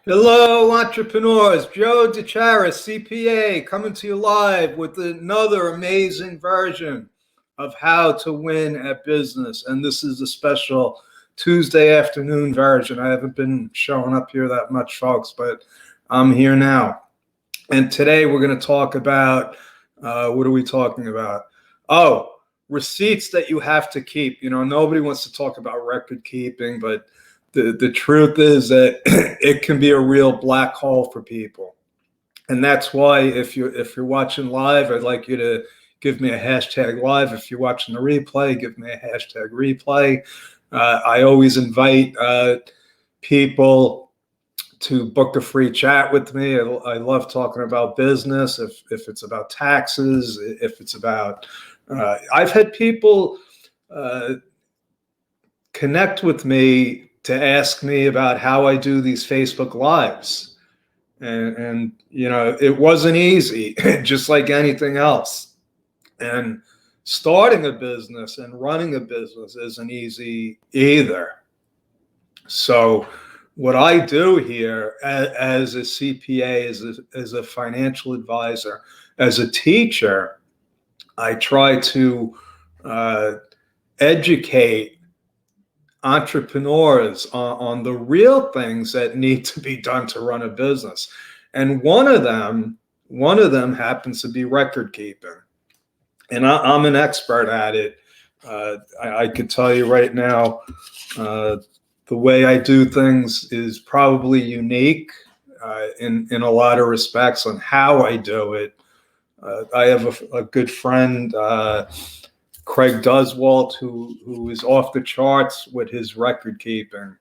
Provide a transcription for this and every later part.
Hello, entrepreneurs. Joe DeCharis, CPA, coming to you live with another amazing version of how to win at business. And this is a special Tuesday afternoon version. I haven't been showing up here that much, folks, but I'm here now. And today we're going to talk about, what are we talking about? Oh, receipts that you have to keep. You know, nobody wants to talk about record keeping, but the truth is that it can be a real black hole for people. And that's why if you're watching live, I'd like you to give me a hashtag live. If you're watching the replay, give me a hashtag replay. I always invite people to book a free chat with me. I love talking about business. If it's about taxes, if it's about, I've had people connect with me to ask me about how I do these Facebook Lives. And you know, it wasn't easy, just like anything else. And starting a business and running a business isn't easy either. So what I do here as a CPA, as a financial advisor, as a teacher, I try to educate entrepreneurs on the real things that need to be done to run a business. And one of them happens to be record keeping. And I'm an expert at it. I could tell you right now, the way I do things is probably unique in a lot of respects on how I do it. I have a good friend, Craig Duswalt, who is off the charts with his record keeping.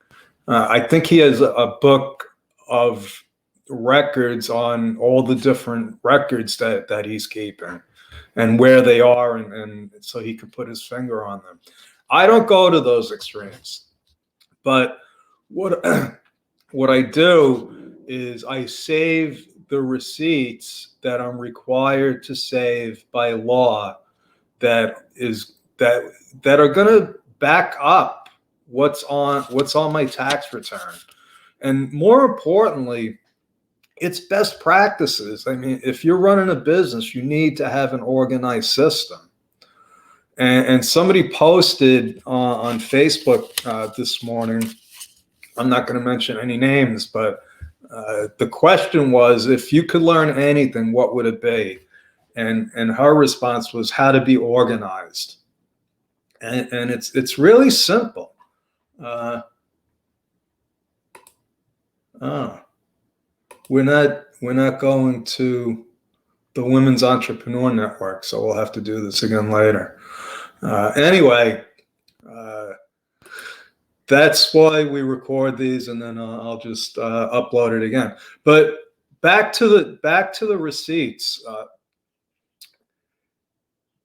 I think he has a book of records on all the different records that he's keeping and where they are, and so he could put his finger on them. I don't go to those extremes, but what I do is I save the receipts that I'm required to save by law that are going to back up what's on my tax return. And more importantly, it's best practices. I mean, if you're running a business, you need to have an organized system. And somebody posted on Facebook this morning, I'm not going to mention any names, but the question was, if you could learn anything, what would it be? And her response was how to be organized. And it's really simple. We're not going to the Women's Entrepreneur Network, so we'll have to do this again later. Anyway, that's why we record these, and then I'll just upload it again. But back to the receipts.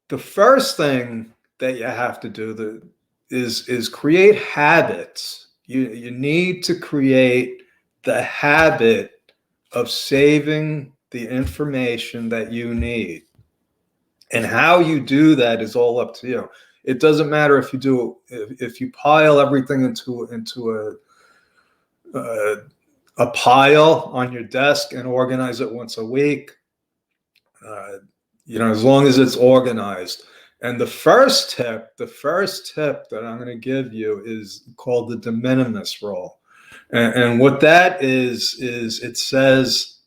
The first thing that you have to do is create habits. You need to create the habit of saving the information that you need. And how you do that is all up to you. It doesn't matter if you pile everything into a pile on your desk and organize it once a week. You know, as long as it's organized. And the first tip that I'm going to give you is called the de minimis rule. And what that is it says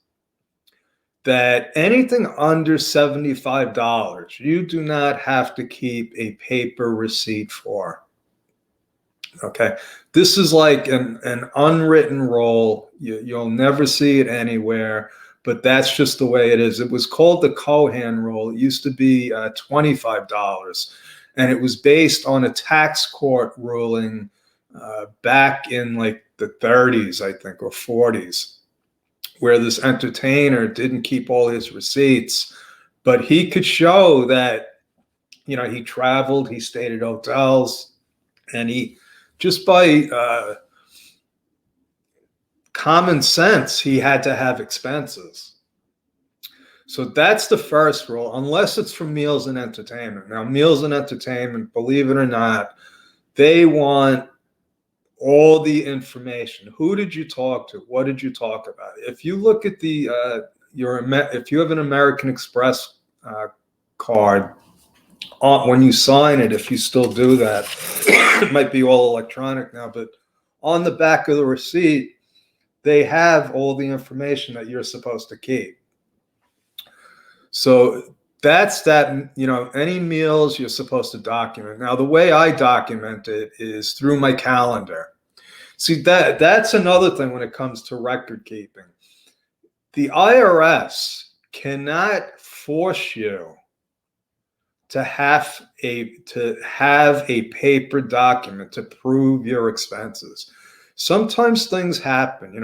that anything under $75, you do not have to keep a paper receipt for. Okay. This is like an unwritten rule. You'll never see it anywhere. But that's just the way it is. It was called the Cohen rule. It used to be $25, and it was based on a tax court ruling back in like the 30s, I think, or 40s, where this entertainer didn't keep all his receipts, but he could show that, you know, he traveled, he stayed at hotels, and he just by common sense, he had to have expenses. So that's the first rule, unless it's for meals and entertainment. Now, meals and entertainment, believe it or not, they want all the information. Who did you talk to? What did you talk about? If you look at the if you have an American Express card, when you sign it, if you still do that, it might be all electronic now, but on the back of the receipt, they have all the information that you're supposed to keep. So that's that, any meals you're supposed to document. Now, the way I document it is through my calendar. See, that's another thing when it comes to record keeping. The IRS cannot force you to have a paper document to prove your expenses. Sometimes things happen.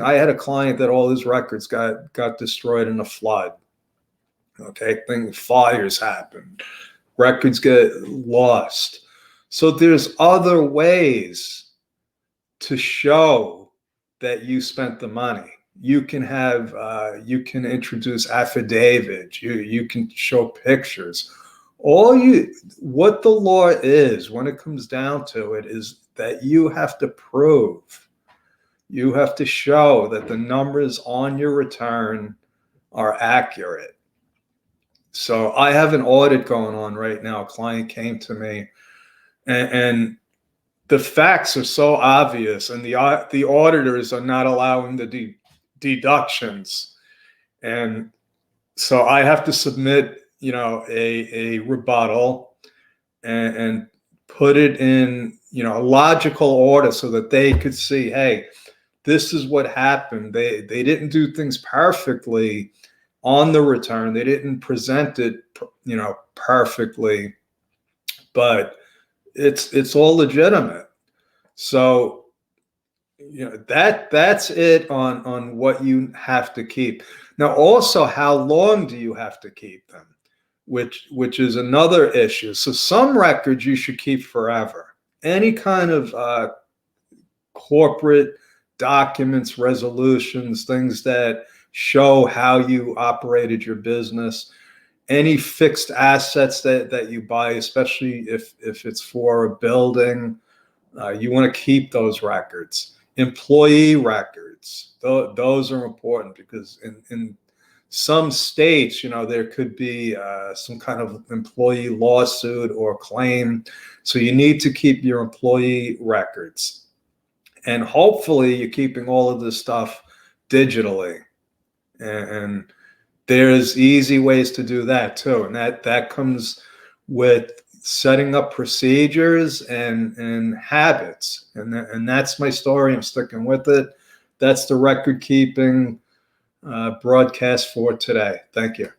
I had a client that all his records got destroyed in a flood. Okay, fires happen, records get lost. So there's other ways to show that you spent the money. You can introduce affidavits. You can show pictures. What the law is, when it comes down to it, is that you have to prove, you have to show that the numbers on your return are accurate. So I have an audit going on right now. A client came to me, and the facts are so obvious, and the auditors are not allowing the deductions, and so I have to submit, a rebuttal and put it in, a logical order so that they could see, hey, this is what happened. They didn't do things perfectly on the return. They didn't present it, perfectly, but it's all legitimate. So, that's it on what you have to keep. Now, also, how long do you have to keep them? Which is another issue. So some records you should keep forever. Any kind of corporate documents, resolutions, things that show how you operated your business, any fixed assets that you buy, especially if it's for a building, you want to keep those records. Employee records, those are important, because in some states, there could be some kind of employee lawsuit or claim. So you need to keep your employee records. And hopefully you're keeping all of this stuff digitally. And there's easy ways to do that too. And that comes with setting up procedures and habits. And that's my story. I'm sticking with it. That's the record keeping broadcast for today. Thank you.